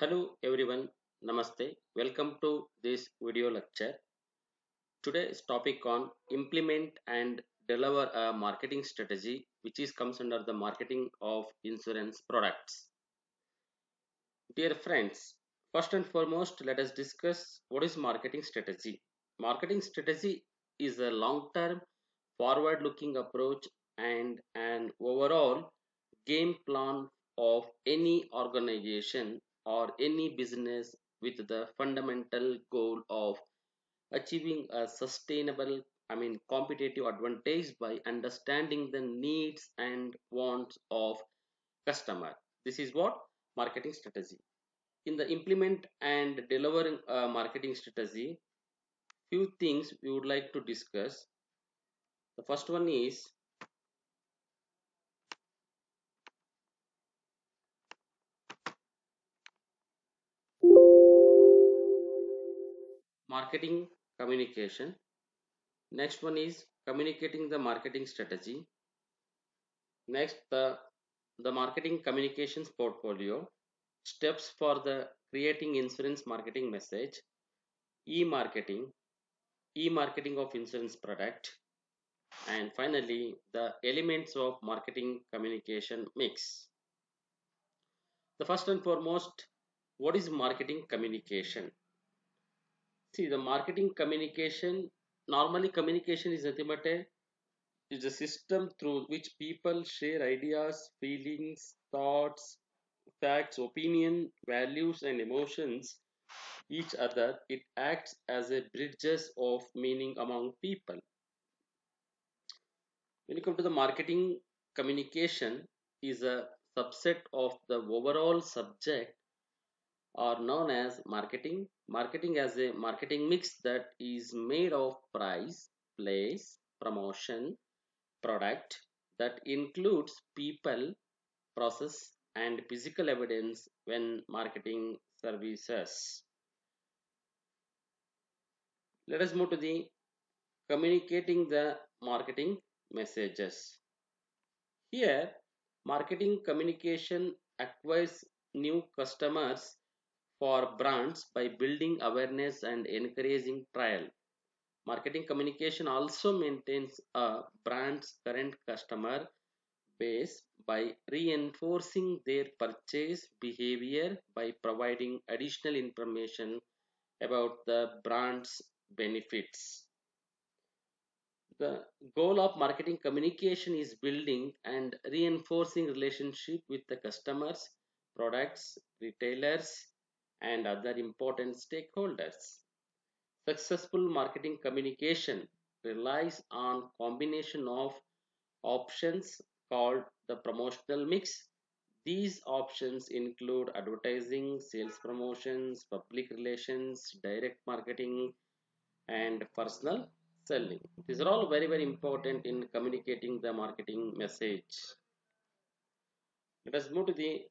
Hello everyone, Namaste. Welcome to this video lecture. Today's topic on implement and deliver a marketing strategy which is comes under the marketing of insurance products. Dear friends, first and foremost let us discuss what is marketing strategy. Marketing strategy is a long-term forward-looking approach and an overall game plan of any organization or any business with the fundamental goal of achieving a sustainable competitive advantage by understanding the needs and wants of customer. This is what marketing strategy. In the implement and delivering a marketing strategy, few things we would like to discuss. The first one is marketing communication. Next one is communicating the marketing strategy. Next, the marketing communications portfolio, steps for the creating insurance marketing message, e-marketing, e-marketing of insurance product, and finally the elements of marketing communication mix. The first and foremost, what is marketing communication? See, the marketing communication, normally communication is nothing but is a system through which people share ideas, feelings, thoughts, facts, opinion, values, and emotions each other. It acts as a bridges of meaning among people. When you come to the marketing communication is a subset of the overall subject are known as marketing. Marketing as a marketing mix that is made of price, place, promotion, product that includes people, process, and physical evidence when marketing services. Let us move to the communicating the marketing messages. Here, marketing communication acquires new customers for brands by building awareness and encouraging trial. Marketing communication also maintains a brand's current customer base by reinforcing their purchase behavior by providing additional information about the brand's benefits. The goal of marketing communication is building and reinforcing relationship with the customers, products, retailers, and other important stakeholders. Successful marketing communication relies on combination of options called the promotional mix. These options include advertising, sales promotions, public relations, direct marketing, and personal selling. These are all very, very important in communicating the marketing message. Let us move to the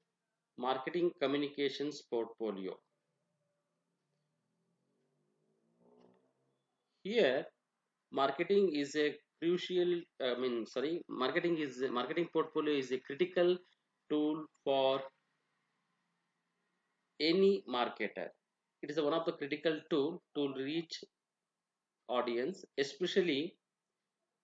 marketing communications portfolio. Here, marketing is a crucial, marketing portfolio is a critical tool for any marketer. It is one of the critical tool to reach audience, especially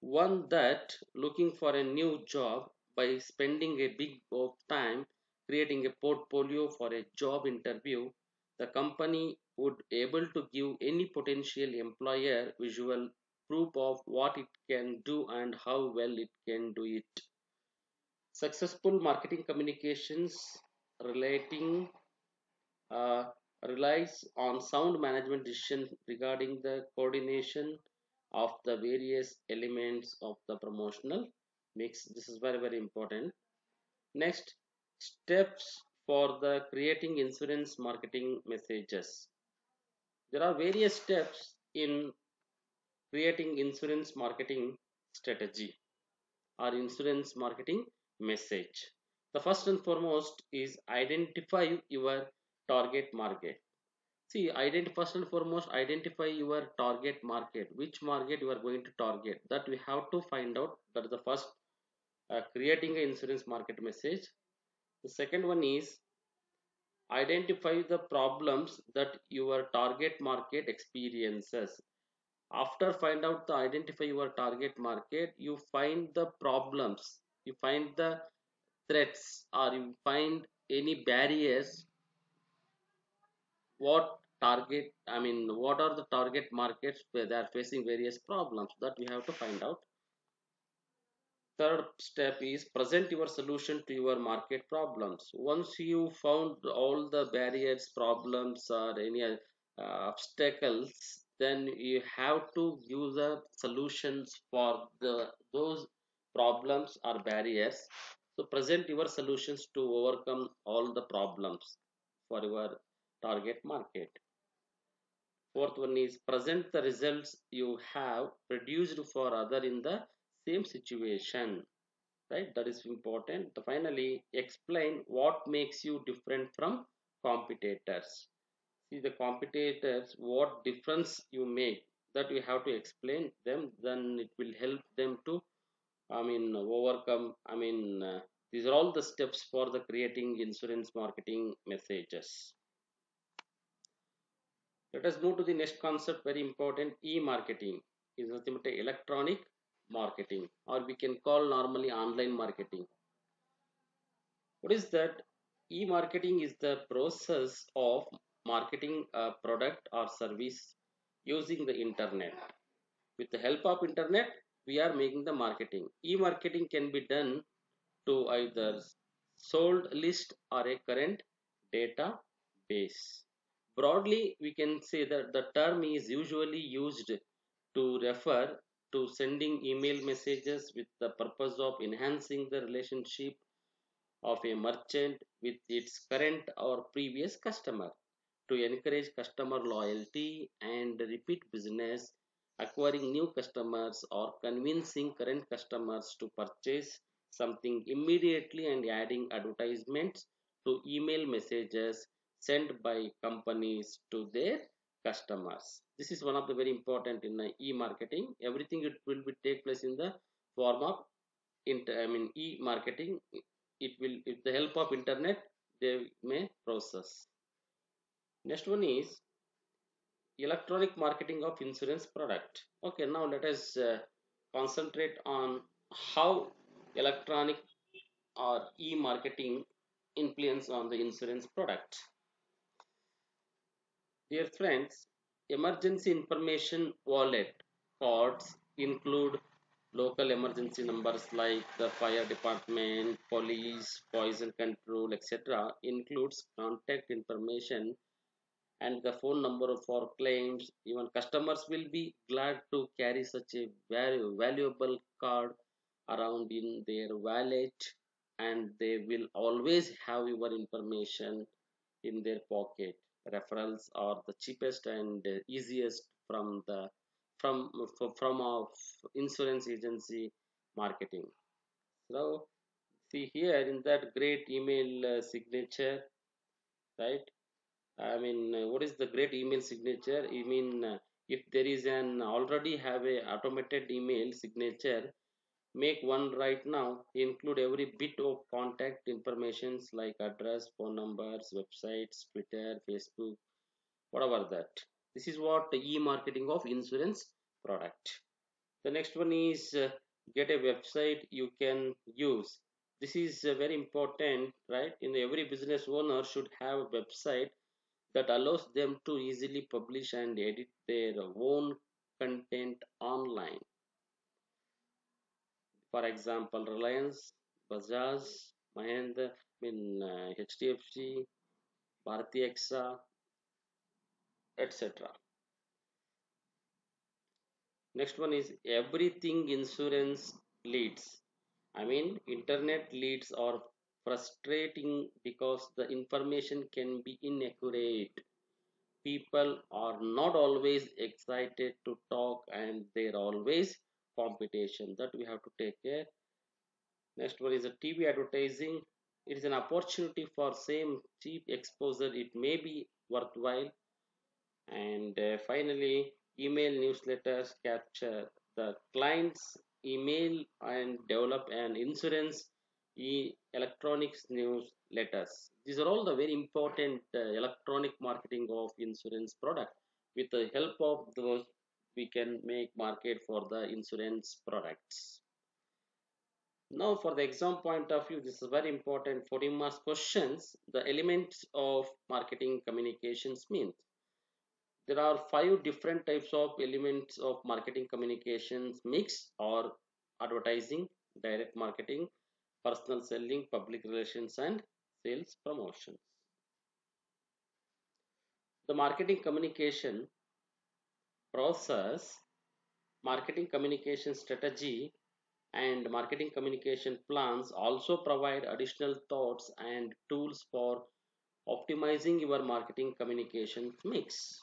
one that looking for a new job. By spending a big of time creating a portfolio for a job interview, the company would able to give any potential employer visual proof of what it can do and how well it can do it. Successful marketing communications relating uh, relies on sound management decision regarding the coordination of the various elements of the promotional mix. This is very, very important. Next, steps for the creating insurance marketing messages. There are various steps in creating insurance marketing strategy or insurance marketing message. The first and foremost is identify your target market. See, first and foremost, identify your target market. Which market you are going to target? That we have to find out. That is the first, creating an insurance market message. The second one is Identify the problems that your target market experiences. After find out the identify your target market, you find the problems, you find the threats, or you find any barriers. What target, I mean, what are the target markets where they are facing various problems, that we have to find out. Third step is present your solution to your market problems. Once you found all the barriers, problems, or any obstacles, then you have to use the solutions for the those problems or barriers. So present your solutions to overcome all the problems for your target market. Fourth one is present the results you have produced for other in the same situation, right? That is important. Finally, explain what makes you different from competitors. See the competitors, what difference you make, that we have to explain them, then it will help them to, I mean, overcome, I mean, these are all the steps for the creating insurance marketing messages. Let us move to the next concept, very important. E-marketing is nothing but electronic marketing, or we can call normally online marketing. What is that? E-marketing is the process of marketing a product or service using the internet. With the help of internet, we are making the marketing. E-marketing can be done to either sold list or a current database. Broadly, we can say that the term is usually used to refer to sending email messages with the purpose of enhancing the relationship of a merchant with its current or previous customer, to encourage customer loyalty and repeat business, acquiring new customers, or convincing current customers to purchase something immediately, and adding advertisements to email messages sent by companies to their customers. This is one of the very important in the e-marketing. Everything it will be take place in the form of I mean e-marketing. It will, with the help of internet, they may process. Next one is electronic marketing of insurance product. Okay, now let us concentrate on how electronic or e-marketing influence on the insurance product. Dear friends, emergency information wallet cards include local emergency numbers like the fire department, police, poison control, etc. Includes contact information and the phone number for claims. Even customers will be glad to carry such a very valuable card around in their wallet, and they will always have your information in their pocket. Referrals are the cheapest and easiest from the from our insurance agency marketing. So see here in that great email signature, right? I mean, what is the great email signature? I mean, if there is an already have a automated email signature, make one right now. Include every bit of contact informations like address, phone numbers, websites, Twitter, Facebook, whatever that. This is what the e-marketing of insurance product. The next one is get a website you can use. This is very important, right? In every business owner should have a website that allows them to easily publish and edit their own content online. For example, Reliance, Bajaj, Mahindra, HDFC, Bharti Exa, etc. Next one is everything insurance leads. I mean, internet leads are frustrating because the information can be inaccurate. People are not always excited to talk, and there always competition, that we have to take care. Next one is a TV advertising. It is an opportunity for same cheap exposure, it may be worthwhile. And finally, email newsletters capture the client's email and develop an insurance electronics newsletters. These are all the very important electronic marketing of insurance product. With the help of those, we can make market for the insurance products. Now, for the exam point of view, this is very important. 14 marks questions. The elements of marketing communications means there are five different types of elements of marketing communications mix or advertising, direct marketing, personal selling, public relations, and sales promotions. The marketing communication process, marketing communication strategy, and marketing communication plans also provide additional thoughts and tools for optimizing your marketing communication mix.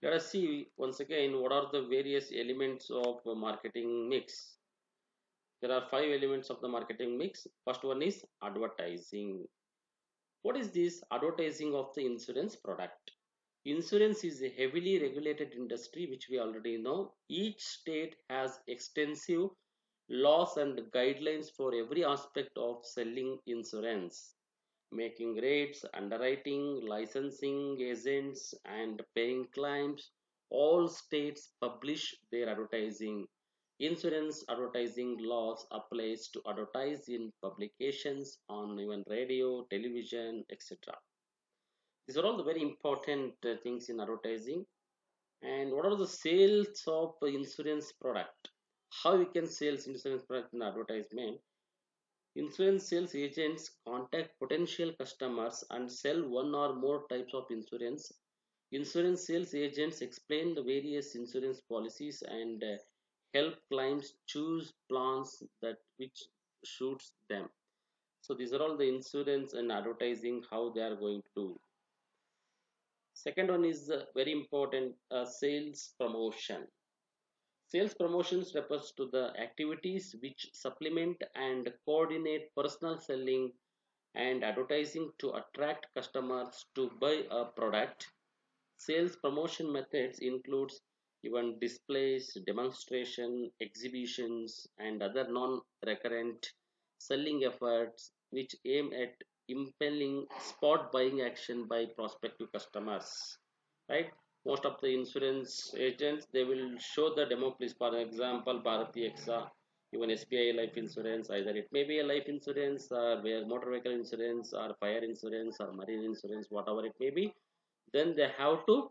Let us see once again what are the various elements of a marketing mix. There are five elements of the marketing mix. First one is advertising. What is this advertising of the insurance product? Insurance is a heavily regulated industry, which we already know. Each state has extensive laws and guidelines for every aspect of selling insurance, making rates, underwriting, licensing agents, and paying claims. All states publish their advertising. Insurance advertising laws applies to advertise in publications on even radio, television, etc. These are all the very important things in advertising. And what are the sales of insurance product? How you can sell insurance product in advertisement? Insurance sales agents contact potential customers and sell one or more types of insurance. Insurance sales agents explain the various insurance policies and help clients choose plans that which suits them. So these are all the insurance and advertising how they are going to do. Second one is very important, sales promotion. Sales promotions refers to the activities which supplement and coordinate personal selling and advertising to attract customers to buy a product. Sales promotion methods includes even displays, demonstration, exhibitions, and other non-recurrent selling efforts which aim at impelling spot buying action by prospective customers. Right? Most of the insurance agents they will show the demo. Please, for example, Bharati Exa, even SBI life insurance. Either it may be a life insurance, or where motor vehicle insurance, or fire insurance, or marine insurance, whatever it may be. Then they have to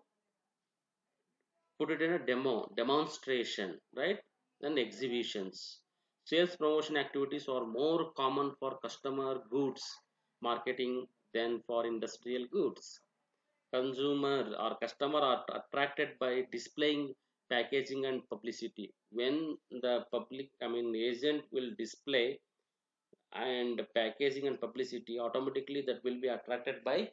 put it in a demonstration, right? Then exhibitions. Sales promotion activities are more common for customer goods marketing than for industrial goods. Consumer or customer are attracted by displaying, packaging, and publicity. When the public, I mean, agent will display and packaging and publicity, automatically that will be attracted by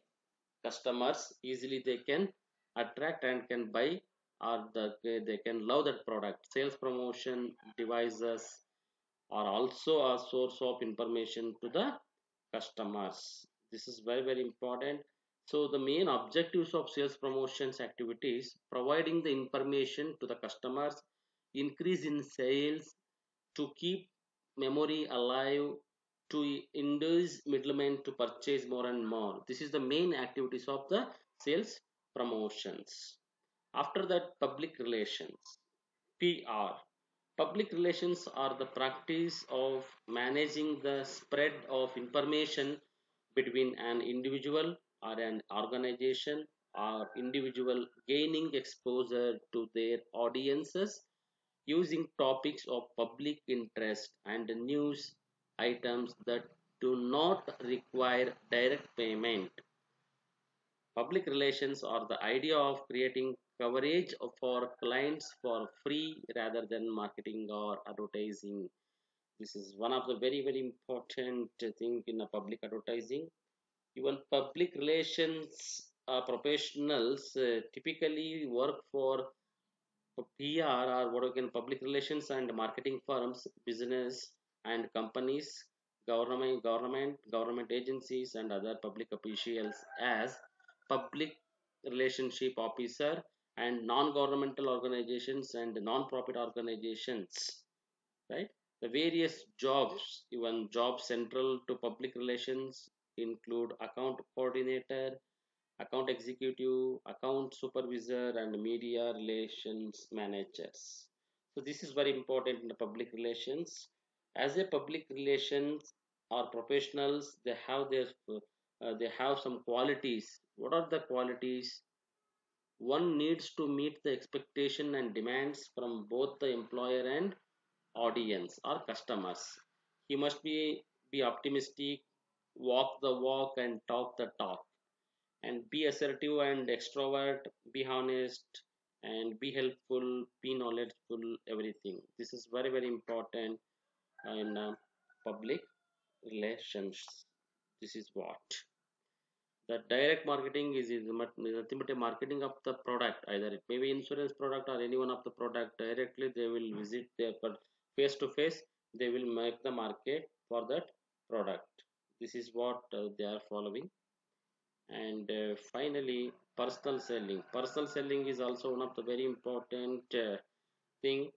customers. Easily they can attract and can buy, or they can love that product. Sales promotion devices are also a source of information to the customers. This is very very important. So the main objectives of sales promotions activities: providing the information to the customers, increase in sales, to keep memory alive, to induce middlemen to purchase more and more. This is the main activities of the sales promotions. After that, public relations, PR. Public relations are the practice of managing the spread of information between an individual or an organization or individual gaining exposure to their audiences using topics of public interest and news items that do not require direct payment. Public relations are the idea of creating coverage for clients for free rather than marketing or advertising. This is one of the very very important thing in a public advertising. Even public relations professionals typically work for PR, or what we can public relations and marketing firms, business and companies, government agencies, and other public officials as public relationship officer, and non-governmental organizations and non-profit organizations. Right? The various jobs, even jobs central to public relations, include account coordinator, account executive, account supervisor, and media relations managers. So this is very important in the public relations. As a public relations or professionals, they have some qualities. What are the qualities? One needs to meet the expectation and demands from both the employer and audience or customers. He must be optimistic, walk the walk and talk the talk, and be assertive and extrovert, be honest and be helpful, be knowledgeable, everything. This is very very important in public relations. This is what the direct marketing is nothing but a marketing of the product. Either it may be insurance product or any one of the product. Directly they will visit their face to face, they will make the market for that product. This is what they are following. And finally, personal selling is also one of the very important thing.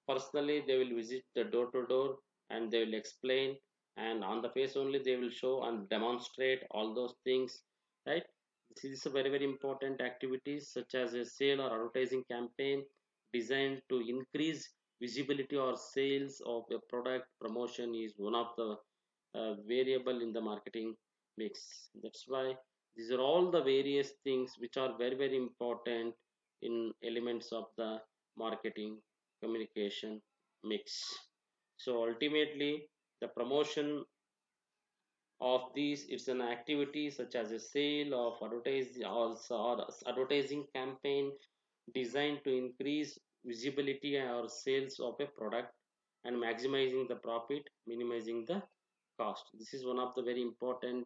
Personally they will visit the door to door and they will explain, and on the face only they will show and demonstrate all those things, right? This is a very very important activities such as a sale or advertising campaign designed to increase visibility or sales of a product. Promotion is one of the variable in the marketing mix. That's why these are all the various things which are very very important in elements of the marketing communication mix. So ultimately the promotion of these, it's an activity such as a sale of advertise also or advertising campaign designed to increase visibility or sales of a product and maximizing the profit, minimizing the cost. This is one of the very important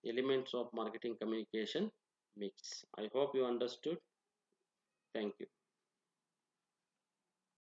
elements of marketing communication mix. I hope you understood. Thank you.